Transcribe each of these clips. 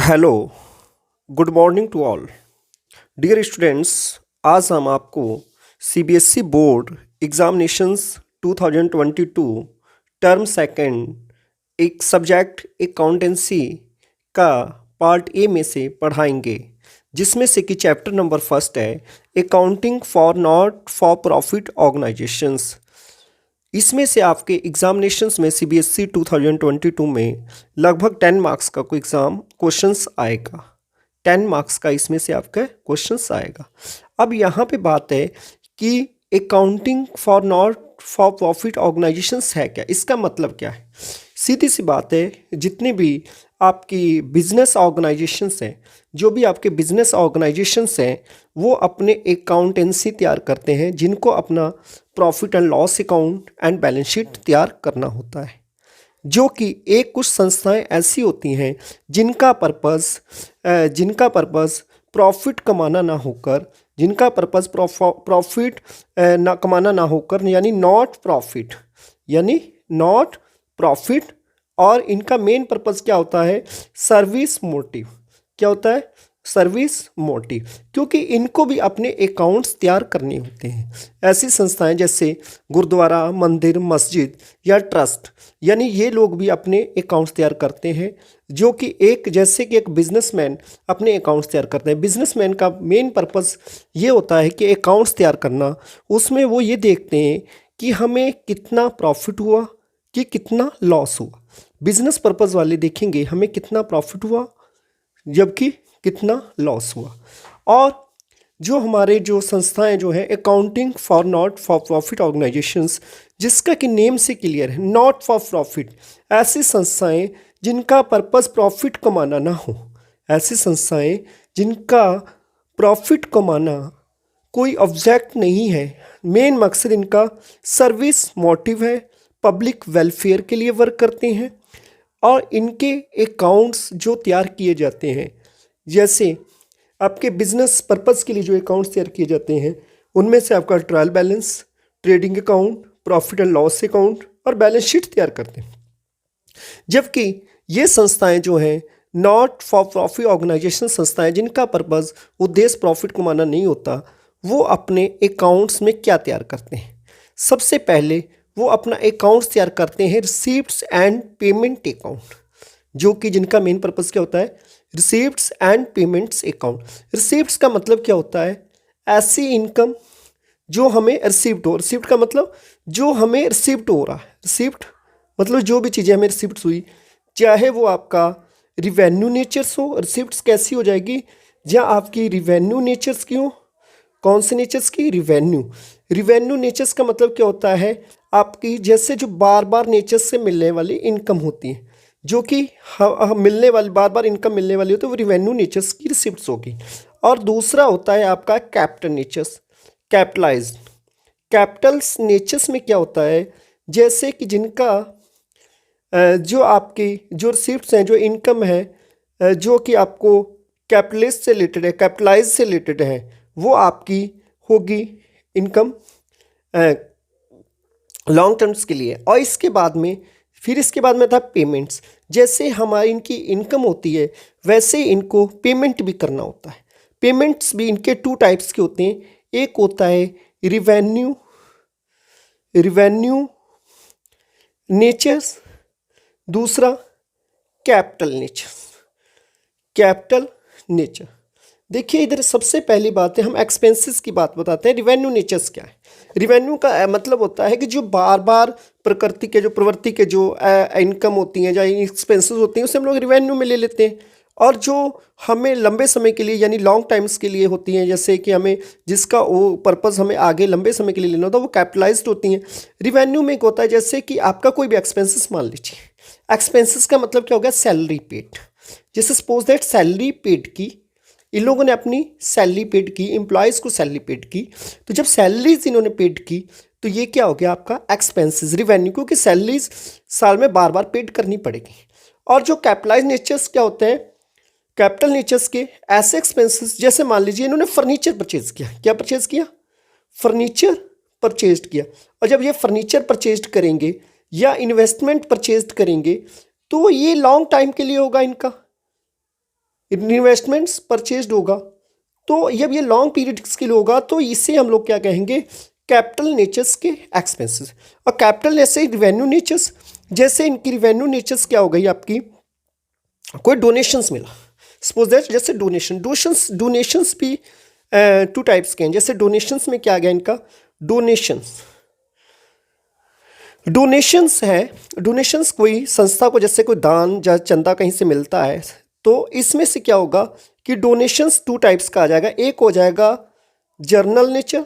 Hello, good morning to all. Dear students, आज हम आपको CBSE board examinations 2022 term second एक सब्जेक्ट अकाउंटेंसी का पार्ट ए में से पढ़ाएंगे, जिसमें से कि चैप्टर नंबर फर्स्ट है accounting for not for profit organisations. इसमें से आपके एग्जामिनेशंस में सीबीएसई 2022 में लगभग 10 मार्क्स का कोई एग्ज़ाम क्वेश्चंस आएगा। 10 मार्क्स का इसमें से आपका क्वेश्चंस आएगा। अब यहाँ पे बात है कि accounting for not for profit organisations है क्या, इसका मतलब क्या है। सीधी सी बात है, जितने भी आपकी बिजनेस ऑर्गेनाइजेशंस हैं, जो भी आपके बिजनेस ऑर्गेनाइजेशंस हैं, वो अपने अकाउंटेंसी तैयार करते हैं, जिनको अपना profit and loss account and balance sheet तैयार करना होता है। जो कि एक कुछ संस्थाएं ऐसी होती हैं जिनका पर्पस प्रॉफिट कमाना ना होकर, जिनका पर्पस प्रॉफिट ना कमाना ना होकर, यानी नॉट प्रॉफिट, और इनका मेन पर्पस क्या होता है, सर्विस मोटिव। क्या होता है, सर्विस मोटिव, क्योंकि इनको भी अपने अकाउंट्स तैयार करने होते हैं। ऐसी संस्थाएं जैसे गुरुद्वारा, मंदिर, मस्जिद या ट्रस्ट, यानी ये लोग भी अपने अकाउंट्स तैयार करते हैं, जो कि जैसे कि एक बिजनेसमैन अपने अकाउंट्स तैयार करते हैं। बिजनेसमैन का मेन पर्पस ये होता है कि अकाउंट्स तैयार करना। उसमें वो ये देखते हैं कि हमें कितना प्रॉफिट हुआ कि कितना लॉस हुआ। बिजनेस पर्पस वाले देखेंगे हमें कितना प्रॉफिट हुआ जबकि कितना लॉस हुआ। और जो हमारे जो संस्थाएं जो हैं accounting for not for profit organisations, जिसका कि नेम से क्लियर है, नॉट फॉर प्रॉफिट, ऐसी संस्थाएं जिनका पर्पस प्रॉफिट कमाना ना हो, ऐसी संस्थाएं जिनका प्रॉफिट कमाना कोई ऑब्जेक्ट नहीं है, मेन मकसद इनका सर्विस मोटिव है, पब्लिक वेलफेयर के लिए वर्क करते हैं। और इनके अकाउंट्स जो तैयार किए जाते हैं, जैसे आपके बिजनेस पर्पस के लिए जो अकाउंट्स तैयार किए जाते हैं, उनमें से आपका trial balance, trading account, profit and loss account और बैलेंस शीट तैयार करते हैं। जबकि ये संस्थाएं जो हैं नॉट फॉर प्रॉफिट ऑर्गेनाइजेशन संस्थाएं, जिनका पर्पस उद्देश्य प्रॉफिट कमाना नहीं होता, वो अपने अकाउंट्स में क्या तैयार करते हैं। सबसे पहले वो अपना अकाउंट्स तैयार करते हैं रिसीप्ट्स एंड पेमेंट अकाउंट, जो कि जिनका मेन पर्पस क्या होता है, receipts and payments account. Receipts का मतलब क्या होता है, ऐसी इनकम जो हमें रिसीप्ट हो। रिसीप्ट का मतलब जो हमें रिसीप्ट हो रहा है। रिसीप्ट मतलब जो भी चीज़ें हमें रिसीप्ट हुई, चाहे वो आपका रिवेन्यू नेचर्स हो। रिसीप्ट्स कैसी हो जाएगी, जहाँ आपकी रिवेन्यू नेचर्स की हो। कौन से नेचर्स की, रिवेन्यू नेचर्स का मतलब क्या होता है, आपकी जैसे जो बार बार नेचर्स से मिलने वाली इनकम होती है, जो कि मिलने वाली बार बार इनकम मिलने वाली हो, तो वो रिवेन्यू नेचर्स की रिसिप्ट्स होगी। और दूसरा होता है आपका capital natures, capitalised. Capitals natures में क्या होता है, जैसे कि जिनका जो आपकी जो रिसिप्ट्स हैं, जो इनकम है, जो कि आपको कैपिटलिस्ट से रिलेटेड है, कैपिटलाइज से रिलेटेड है, वो आपकी होगी इनकम लॉन्ग टर्म्स के लिए। और इसके बाद में था पेमेंट्स। जैसे हमारी इनकी इनकम होती है, वैसे इनको पेमेंट भी करना होता है। पेमेंट्स भी इनके 2 टाइप्स के होते हैं। एक होता है रिवेन्यू नेचर्स, दूसरा कैपिटल नेचर। देखिए, इधर सबसे पहली बात है, हम एक्सपेंसेस की बात बताते हैं। रिवेन्यू नेचर्स क्या है। रिवेन्यू का मतलब होता है कि जो बार बार प्रवृत्ति के जो इनकम होती हैं या एक्सपेंसेस होती हैं, उसे हम लोग रिवेन्यू में ले लेते हैं। और जो हमें लंबे समय के लिए यानी लॉन्ग टाइम्स के लिए होती हैं, जैसे कि हमें जिसका वो पर्पस हमें आगे लंबे समय के लिए लेना होता है, वो कैपिटलाइज्ड होती हैं। रिवेन्यू में एक होता है, जैसे कि आपका कोई भी एक्सपेंसेस मान लीजिए। एक्सपेंसेस का मतलब क्या हो गया, सैलरी पेड। जैसे सपोज दैट सैलरी पेड की, इन लोगों ने अपनी सैलरी पेड की, एम्प्लॉयज़ को सैलरी पेड की, तो जब सैलरीज इन्होंने पेड की, तो ये क्या हो गया आपका एक्सपेंसेस, रिवेन्यू, क्योंकि सैलरीज साल में बार बार पेड करनी पड़ेगी। और जो कैपिटलाइज नेचर्स क्या होते हैं, कैपिटल नेचर्स के ऐसे एक्सपेंसेस, जैसे मान लीजिए इन्होंने फर्नीचर परचेज किया। क्या परचेज किया, फर्नीचर परचेज किया। और जब ये फर्नीचर परचेज करेंगे या इन्वेस्टमेंट परचेज करेंगे, तो ये लॉन्ग टाइम के लिए होगा इनका। इन्वेस्टमेंट्स परचेज्ड होगा, तो जब ये लॉन्ग पीरियड के लिए होगा तो इसे हम लोग क्या कहेंगे, कैपिटल नेचर्स के एक्सपेंसेस। और कैपिटल ऐसे रिवेन्यू नेचर्स, जैसे इनकी रिवेन्यू नेचर्स क्या हो गई आपकी, कोई डोनेशंस मिला, सपोज दैट जैसे डोनेशंस भी टू टाइप्स के हैं। जैसे डोनेशंस में क्या आ गया इनका, डोनेशंस है, डोनेशंस कोई संस्था को जैसे कोई दान या चंदा कहीं से मिलता है, तो इसमें से क्या होगा कि डोनेशंस टू टाइप्स का आ जाएगा। एक हो जाएगा जर्नल नेचर,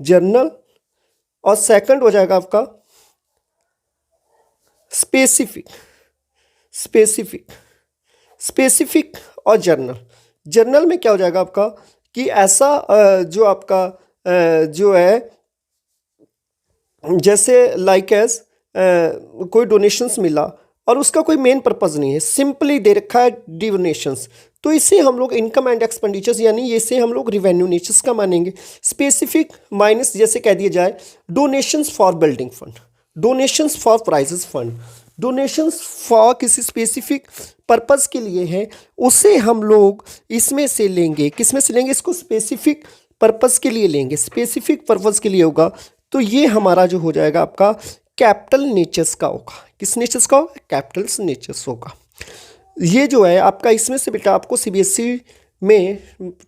जर्नल, और सेकंड हो जाएगा आपका स्पेसिफिक और जर्नल में क्या हो जाएगा आपका कि ऐसा जो आपका जो है जैसे लाइक एज कोई डोनेशंस मिला और उसका कोई मेन पर्पज़ नहीं है, सिंपली दे रखा है डोनेशंस, तो इसे हम लोग इनकम एंड एक्सपेंडिचर्स यानी इसे हम लोग रिवेन्यू नेचर्स का मानेंगे। स्पेसिफिक माइनस जैसे कह दिया जाए donations for building fund, donations for prizes fund, donations for किसी स्पेसिफिक पर्पज़ के लिए है, उसे हम लोग इसमें से लेंगे। किस में से लेंगे, इसको स्पेसिफिक पर्पज़ के लिए लेंगे, स्पेसिफिक पर्पज़ के लिए होगा, तो ये हमारा जो हो जाएगा आपका कैपिटल नेचर्स का होगा। किस नेचर्स का होगा, कैपिटल नेचर्स होगा। ये जो है आपका इसमें से बेटा आपको सीबीएसई में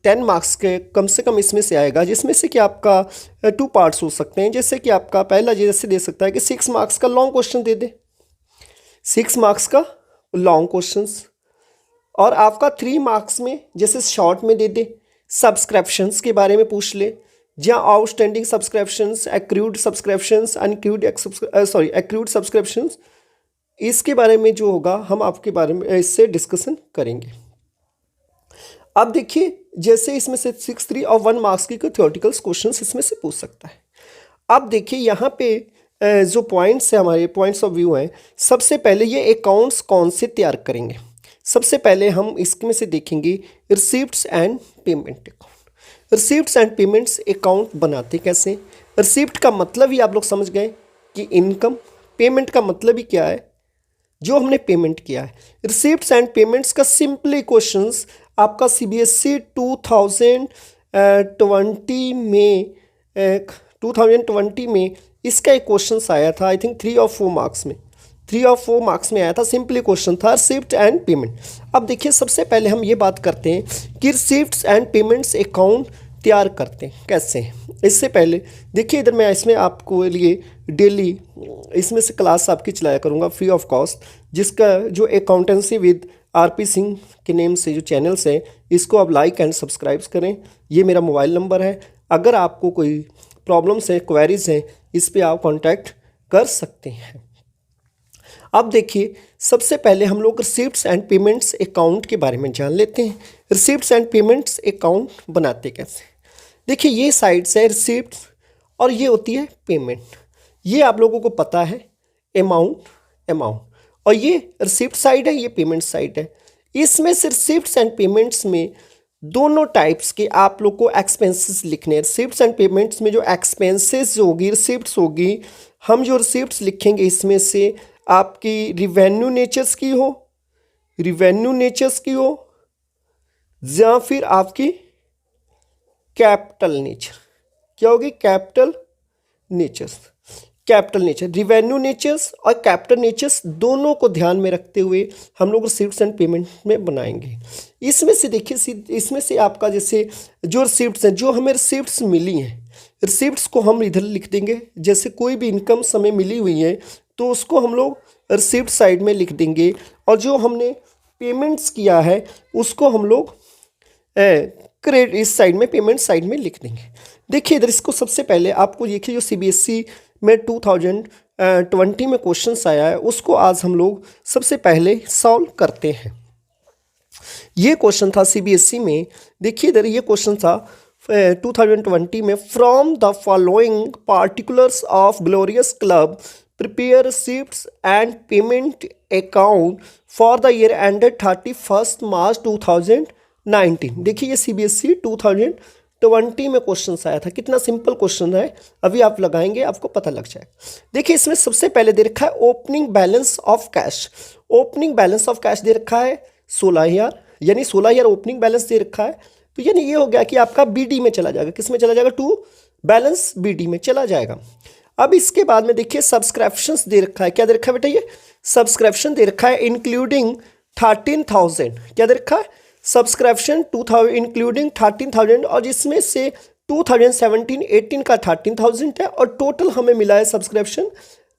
10 मार्क्स के कम से कम इसमें से आएगा, जिसमें से कि आपका 2 पार्ट्स हो सकते हैं। जैसे कि आपका पहला जैसे दे सकता है कि 6 मार्क्स का लॉन्ग क्वेश्चन दे दे, 6 मार्क्स का लॉन्ग क्वेश्चंस, और आपका 3 मार्क्स में जैसे शॉर्ट में दे दे, सब्सक्रिप्शंस के बारे में पूछ ले, जहाँ outstanding subscriptions, accrued subscriptions, accrued subscriptions, इसके बारे में जो होगा हम आपके बारे में इससे डिस्कशन करेंगे। अब देखिए जैसे इसमें से 6, 3 और 1 मार्क्स की थ्योरेटिकल क्वेश्चंस इसमें से पूछ सकता है। अब देखिए यहाँ पे जो पॉइंट्स है, हमारे पॉइंट्स ऑफ व्यू हैं, सबसे पहले ये अकाउंट्स कौन से तैयार करेंगे। सबसे पहले हम इसमें से देखेंगे receipts and payment account. Receipts and payments account बनाते कैसे, रिसीप्ट का मतलब ही आप लोग समझ गए कि इनकम, पेमेंट का मतलब ही क्या है, जो हमने पेमेंट किया है। रिसीप्ट्स एंड पेमेंट्स का सिंपली क्वेश्चंस आपका सीबीएसई 2020 में इसका एक क्वेश्चन आया था, आई थिंक 3 और 4 मार्क्स में आया था। सिंपली क्वेश्चन था रिसीप्ट एंड पेमेंट। अब देखिए सबसे पहले हम ये बात करते हैं कि रिसीप्ट्स एंड पेमेंट्स अकाउंट तैयार करते हैं कैसे। इससे पहले देखिए इधर मैं इसमें आपको लिए डेली इसमें से क्लास आपकी चलाया करूँगा फ्री ऑफ कॉस्ट, जिसका जो अकाउंटेंसी विद आरपी सिंह के नेम से जो चैनल्स है, इसको आप लाइक एंड सब्सक्राइब करें। ये मेरा मोबाइल नंबर है, अगर आपको कोई प्रॉब्लम्स हैं, क्वेरीज हैं, इस पे आप कांटेक्ट कर सकते हैं। अब देखिए सबसे पहले हम लोग रिसीप्ट्स एंड पेमेंट्स अकाउंट के बारे में जान लेते हैं। रिसीप्ट्स एंड पेमेंट्स अकाउंट बनाते कैसे। देखिए ये साइड्स है रिसीप्ट्स और ये होती है पेमेंट। ये आप लोगों को पता है अमाउंट, और ये रिसीप्ट साइड है, ये पेमेंट साइड है। इसमें से रिसीप्ट्स एंड पेमेंट्स में दोनों टाइप्स के आप लोग को एक्सपेंसेस लिखने हैं। रिसीप्ट्स एंड पेमेंट्स में जो एक्सपेंसेस होगी, रिसीप्ट्स होगी, हम जो रिसीप्ट्स लिखेंगे इसमें से आपकी रिवेन्यू नेचर्स की हो या फिर आपकी कैपिटल नेचर, क्या होगी, कैपिटल नेचर, रिवेन्यू नेचर्स और कैपिटल नेचर्स दोनों को ध्यान में रखते हुए हम लोग रिसीप्ट्स एंड पेमेंट में बनाएंगे। इसमें से देखिए, इसमें से आपका जैसे जो रिसीप्ट्स हैं, जो हमें रिसीप्ट्स मिली हैं, रिसीप्ट्स को हम इधर लिख देंगे। जैसे कोई भी इनकम हमें मिली हुई है तो उसको हम लोग रिसीप्ट साइड में लिख देंगे, और जो हमने पेमेंट्स किया है उसको हम लोग क्रेडिट इस साइड में, पेमेंट साइड में लिख देंगे। देखिए इधर इसको सबसे पहले आपको देखिए जो सीबीएसई में 2020 में क्वेश्चन आया है उसको आज हम लोग सबसे पहले सॉल्व करते हैं। ये क्वेश्चन था सीबीएसई में, देखिए इधर ये क्वेश्चन था 2020 में, from the following particulars of glorious club prepare receipts and payment account for the year ended 31 मार्च 2019। देखिए ये सीबीएसई 2020 में क्वेश्चन आया था। कितना सिंपल क्वेश्चन है, अभी आप लगाएंगे आपको पता लग जाएगा। देखिए इसमें सबसे पहले दे रखा है opening balance of cash. Opening balance of cash दे रखा है 16,000, यानी 16,000 ओपनिंग बैलेंस दे रखा है, तो यानी ये हो गया कि आपका बीडी में चला जाएगा, किस में चला जाएगा, टू बैलेंस बीडी में चला जाएगा। अब इसके बाद में देखिए सब्सक्रिप्शंस दे रखा है, क्या दे रखा है बेटा, ये सब्सक्रिप्शन दे रखा है इंक्लूडिंग 13,000, क्या दे रखा है, सब्सक्रिप्शन 2000 इंक्लूडिंग 13,000, और जिसमें से 2017-18 का 13,000 है, और टोटल हमें मिला है सब्सक्रिप्शन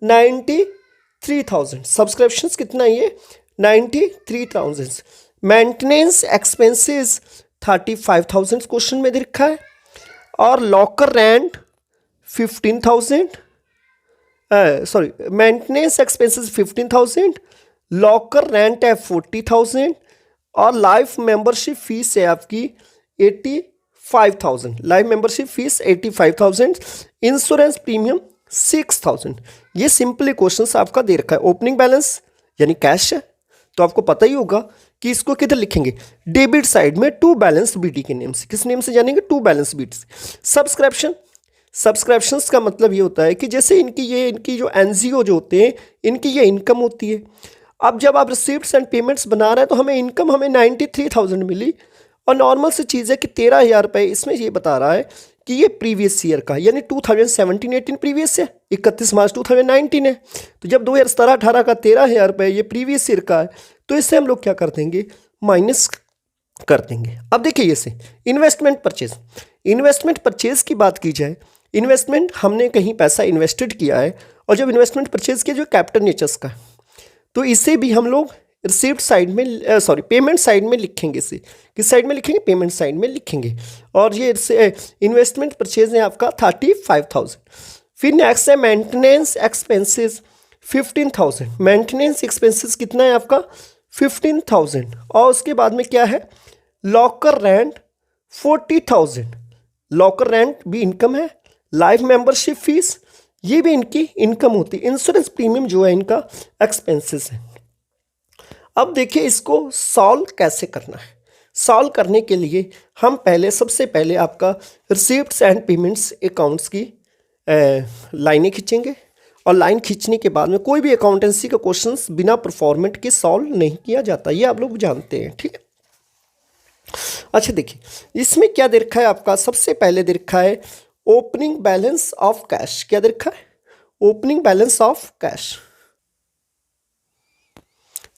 93,000। सब्सक्रिप्शंस कितना है ये, 93,000। मेंटेनेंस एक्सपेंसेस 35,000 क्वेश्चन में दे रखा है, और locker rent 15,000, sorry maintenance expenses 15,000, locker rent है 40,000, और लाइफ मेंबरशिप फीस है आपकी 85,000, life membership fees 85,000, insurance premium 6,000। ये सिंपली क्वेश्चन आपका दे रखा है। ओपनिंग बैलेंस यानी कैश है, तो आपको पता ही होगा कि इसको किधर लिखेंगे, डेबिट साइड में टू बैलेंस बीडी के नेम से, किस नेम से जानेंगे, टू बैलेंस बीडी से। सब्सक्रिप्शन, सब्सक्रिप्शंस का मतलब ये होता है कि जैसे इनकी जो एनजीओ जो होते हैं, इनकी ये इनकम होती है। अब जब आप रिसीप्ट्स एंड पेमेंट्स बना रहे हैं तो हमें इनकम 93,000 मिली, और नॉर्मल सी चीज़ है कि 13,000 रुपये इसमें ये बता रहा है कि ये प्रीवियस ईयर का, यानी 2017-18 प्रीवियस है, 31 मार्च 2019 है, तो जब 2017-18 का 13,000 रुपये ये प्रीवियस ईयर का है, तो इससे हम लोग क्या कर देंगे, माइनस कर देंगे। अब देखिए ये से इन्वेस्टमेंट परचेज, इन्वेस्टमेंट परचेज की बात की जाए, इन्वेस्टमेंट हमने कहीं पैसा इन्वेस्टेड किया है, और जब इन्वेस्टमेंट परचेज किया जो कैपिटल नेचर्स का, तो इसे भी हम लोग रिसीप्ट साइड में, सॉरी पेमेंट साइड में लिखेंगे। इसे किस साइड में लिखेंगे, पेमेंट साइड में लिखेंगे। और ये इन्वेस्टमेंट परचेज है आपका 35,000। फिर नेक्स्ट है मेंटेनेंस एक्सपेंसेस 15,000, मेंटेनेंस एक्सपेंसेस कितना है आपका 15,000, और उसके बाद में क्या है, लॉकर रेंट 40,000, लॉकर रेंट भी इनकम है, लाइफ मेंबरशिप फीस ये भी इनकी इनकम होती है, इंश्योरेंस प्रीमियम जो है इनका एक्सपेंसेस है। अब देखिए इसको सॉल्व कैसे करना है। सॉल्व करने के लिए हम सबसे पहले आपका रिसीप्ट्स एंड पेमेंट्स अकाउंट्स की लाइनें खींचेंगे, और लाइन खींचने के बाद में कोई भी अकाउंटेंसी का क्वेश्चंस बिना परफॉर्मेंट के सॉल्व नहीं किया जाता, ये आप लोग जानते हैं, ठीक है। अच्छा देखिए इसमें क्या दे रखा है आपका, सबसे पहले दे रखा है ओपनिंग बैलेंस ऑफ कैश, क्या दे रखा है, ओपनिंग बैलेंस ऑफ कैश।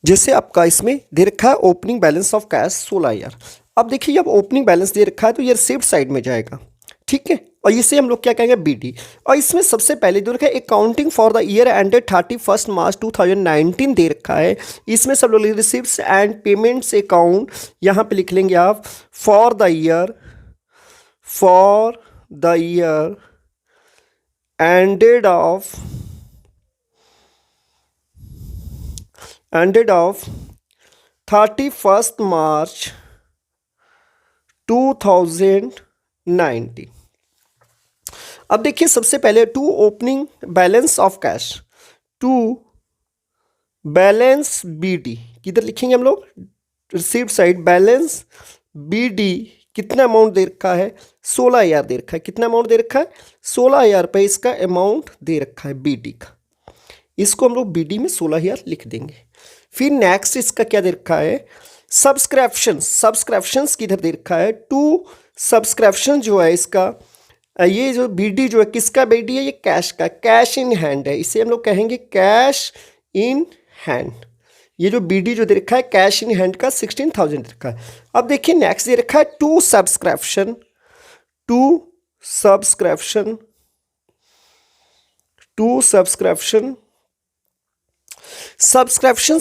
जैसे आपका इसमें दे रखा है ओपनिंग बैलेंस ऑफ कैश 16,000। अब देखिए जब ओपनिंग बैलेंस दे रखा है तो ये रिसीप्ट साइड में जाएगा, ठीक है, और इसे हम लोग क्या कहेंगे, बीडी। और इसमें सबसे पहले दे रखा है accounting for the year ended 31 मार्च 2019 दे रखा है। इसमें सब लोग रिसीप्ट्स एंड पेमेंट्स अकाउंट यहाँ पे लिख लेंगे आप, for the year ended of 31st March 2019। अब देखिए सबसे पहले to opening balance of cash, to balance BD, किधर लिखेंगे हम लोग, रिसीप्ट साइड, बैलेंस बीडी कितना अमाउंट दे रखा है, 16,000 दे रखा है, कितना अमाउंट दे रखा है, 16,000 रुपये इसका अमाउंट दे रखा है बीडी का, इसको हम लोग बीडी में 16,000 लिख देंगे। फिर नेक्स्ट इसका क्या दे रखा है, सब्सक्रिप्शंस किधर दे रखा है, टू सब्सक्रिप्शन जो है इसका, ये जो बीडी जो है किसका बीडी है, ये कैश का, कैश इन हैंड है, इसे हम लोग कहेंगे कैश इन हैंड। ये जो बीडी जो दे रखा है कैश इन हैंड का 16,000 दे रखा है। अब देखिए नेक्स्ट दे रखा है टू सब्सक्रिप्शंस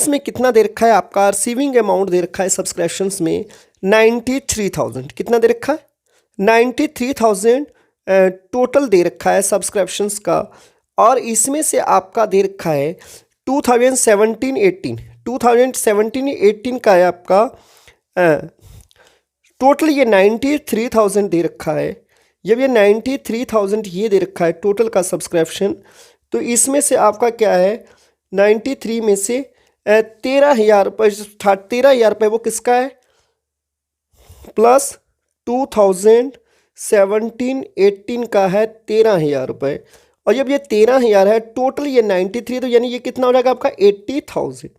में कितना दे रखा है आपका, रिसीविंग अमाउंट दे रखा है सब्सक्रिप्शंस में 93,000, कितना दे रखा है 93,000 टोटल दे रखा है सब्सक्रिप्शंस का। और इसमें से आपका दे रखा है 2017-18 का है आपका टोटल, ये 93,000 दे रखा है। जब ये 93,000 ये दे रखा है टोटल का सब्सक्रिप्शन, तो इसमें से आपका क्या है 93 में से 13,000 रुपये, 13,000 रुपये वो किसका है, प्लस 2017-18 का है 13,000 रुपये। और जब ये 13,000 है टोटल ये 93, तो यानी ये कितना हो जाएगा आपका 80,000।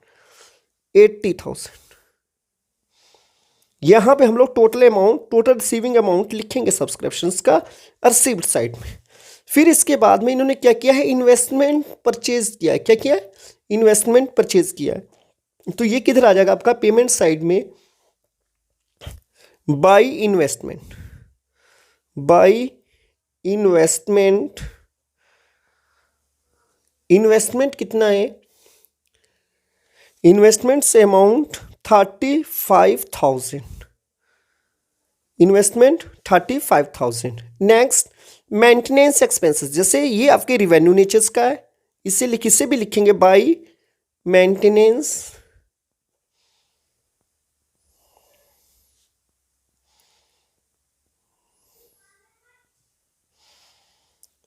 यहाँ पे हम लोग total amount, total receiving amount लिखेंगे सब्सक्रिप्शंस का रिसीव्ड साइड में। फिर इसके बाद में इन्होंने क्या किया है, इन्वेस्टमेंट परचेज किया है। क्या किया है, इन्वेस्टमेंट परचेज किया है। तो ये किधर आ जाएगा आपका, पेमेंट साइड में, by investment, by investment. Investment कितना है, इन्वेस्टमेंट से amount 35,000, investment 35,000। Next maintenance expenses, जैसे ये आपके रिवेन्यू नेचर्स का है, इसे भी लिखेंगे by maintenance,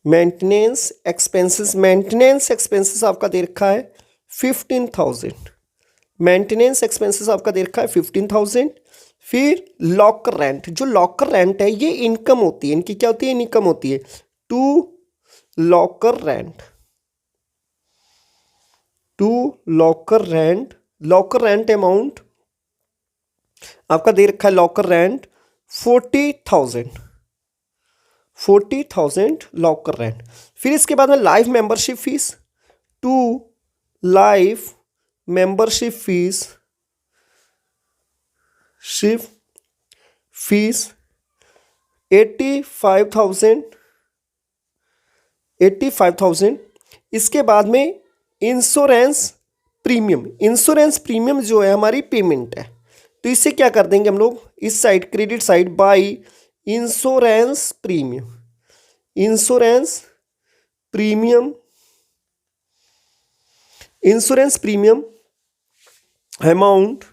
maintenance expenses. Maintenance expenses आपका दे रखा है 15,000, मेंटेनेंस एक्सपेंसेस आपका दे रखा है 15,000। फिर लॉकर रेंट, जो लॉकर रेंट है ये इनकम होती है, इनकी क्या होती है, इनकम होती है। To locker rent, to locker rent, locker rent amount आपका दे रखा है, लॉकर रेंट 40,000, 40,000 लॉकर रेंट। फिर इसके बाद में life membership fees, to life membership fees, ship fees 85,000, 85,000। इसके बाद में इंश्योरेंस प्रीमियम, इंश्योरेंस प्रीमियम जो है हमारी पेमेंट है, तो इसे क्या कर देंगे हम लोग इस side, credit side, by insurance premium, insurance premium, insurance premium amount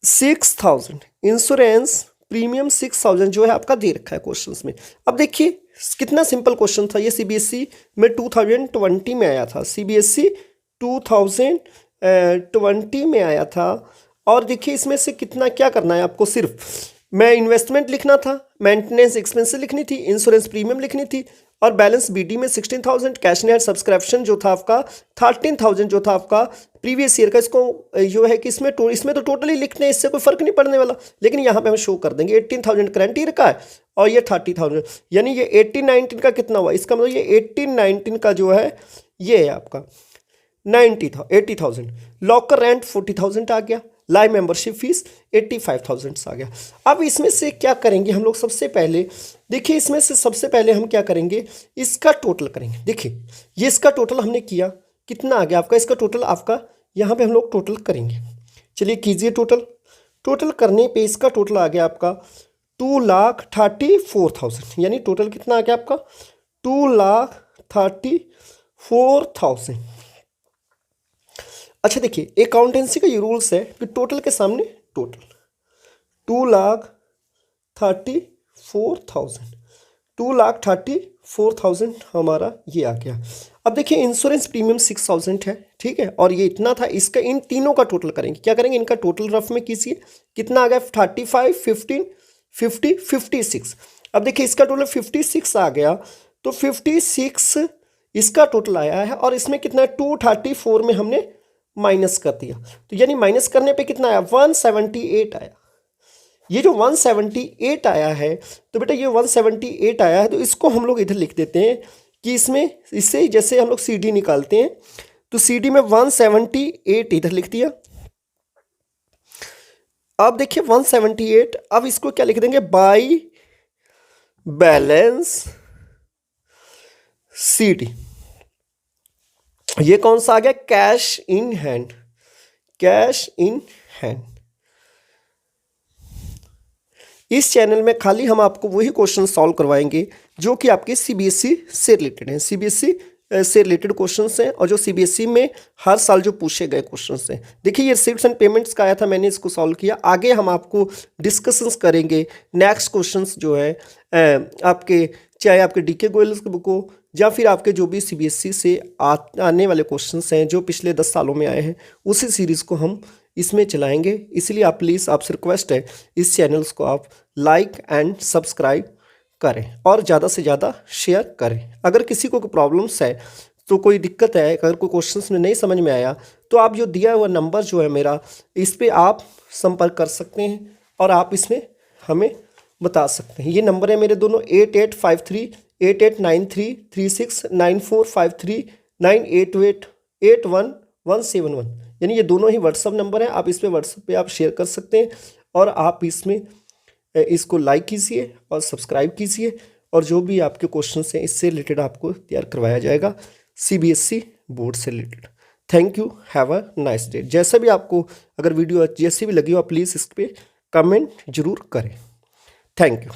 6,000, insurance premium 6,000 जो है आपका दे रखा है क्वेश्चंस में। अब देखिए कितना सिंपल क्वेश्चन था ये, सीबीएसई में 2020 में आया था, सीबीएसई 2020 में आया था। और देखिए इसमें से कितना क्या करना है आपको, सिर्फ मैं इन्वेस्टमेंट लिखना था, मेंटेनेंस एक्सपेंसेस लिखनी थी, इंश्योरेंस प्रीमियम लिखनी थी, और बैलेंस बीडी में 16,000, कैश नेट सब्सक्रिप्शन जो था आपका 13,000 जो था आपका प्रीवियस ईयर का। इसको जो है कि इसमें तो टोटली लिखते हैं, इससे कोई फर्क नहीं पड़ने वाला, लेकिन यहाँ पे हम शो कर देंगे 18,000 करंट ईयर का है और ये 30,000, यानी ये 18-19 का कितना हुआ, इसका मतलब ये 18-19 का जो है ये है आपका 80,000। लॉकर रेंट 40,000 आ गया, लाइव मेंबरशिप फीस 85,000 आ गया। अब इसमें से क्या करेंगे हम लोग, सबसे पहले देखिए इसमें से सबसे पहले हम क्या करेंगे, इसका टोटल करेंगे। देखिए ये इसका टोटल हमने किया, कितना आ गया आपका, इसका टोटल आपका यहाँ पे हम लोग टोटल करेंगे। चलिए कीजिए टोटल, टोटल करने पे इसका टोटल आ गया आपका 2,34,000, यानी टोटल कितना आ गया आपका 2,34,000। अच्छा देखिए अकाउंटेंसी का ये रूल्स है कि टोटल के सामने टोटल, 2,34,000, 2,34,000 हमारा ये आ गया। अब देखिए इंश्योरेंस प्रीमियम 6,000 है, ठीक है, और ये इतना था, इसका इन तीनों का टोटल करेंगे। क्या करेंगे, इनका टोटल रफ में कीजिए, कितना आ गया 35, 15, 50, 56। अब देखिए इसका टोटल 56 आ गया, तो 56 इसका टोटल आया है, और इसमें कितना 234 में हमने माइनस कर दिया, तो यानी माइनस करने पे कितना आया 178 आया। ये जो 178 आया है, तो बेटा ये 178 आया है, तो इसको हम लोग इधर लिख देते हैं कि इसमें, इससे जैसे हम लोग CD निकालते हैं, तो CD में 178 इधर लिख दिया। अब देखिए 178, अब इसको क्या लिख देंगे, बाई बैलेंस CD। ये कौन सा आ गया, cash in hand, cash in hand. इस चैनल में खाली हम आपको वही क्वेश्चन सॉल्व करवाएंगे जो कि आपके सीबीएसई से रिलेटेड हैं, सीबीएसई से रिलेटेड क्वेश्चंस हैं, और जो सीबीएसई में हर साल जो पूछे गए क्वेश्चंस हैं। देखिए ये रिसीट्स एंड पेमेंट्स का आया था, मैंने इसको सॉल्व किया। आगे हम आपको डिस्कशंस करेंगे नेक्स्ट क्वेश्चंस जो है आपके, चाहे आपके डीके गोयल की बुक हो या फिर आपके जो भी सीबीएसई से आने वाले क्वेश्चंस हैं जो पिछले 10 सालों में आए हैं, उसी सीरीज़ को हम इसमें चलाएंगे। इसलिए आप प्लीज़, आपसे रिक्वेस्ट है इस चैनल्स को आप लाइक एंड सब्सक्राइब करें और ज़्यादा से ज़्यादा शेयर करें। अगर किसी को प्रॉब्लम्स है तो कोई दिक्कत है, अगर कोई क्वेश्चंस में नहीं समझ में आया तो आप जो दिया हुआ नंबर जो है मेरा, इस पे आप संपर्क कर सकते हैं और आप इसमें हमें बता सकते हैं। ये नंबर है मेरे दोनों 8853 8893 369453 988 811 171, यानी ये दोनों ही व्हाट्सअप नंबर हैं। आप इस पे व्हाट्सअप पे आप शेयर कर सकते हैं और आप इसमें इसको लाइक कीजिए और सब्सक्राइब कीजिए, और जो भी आपके क्वेश्चंस हैं इससे रिलेटेड आपको तैयार करवाया जाएगा सीबीएसई बोर्ड से related. Thank you, have a nice day. जैसा भी आपको अगर वीडियो जैसी भी लगी हो आप प्लीज़ इस पर कमेंट जरूर करें। Thank you.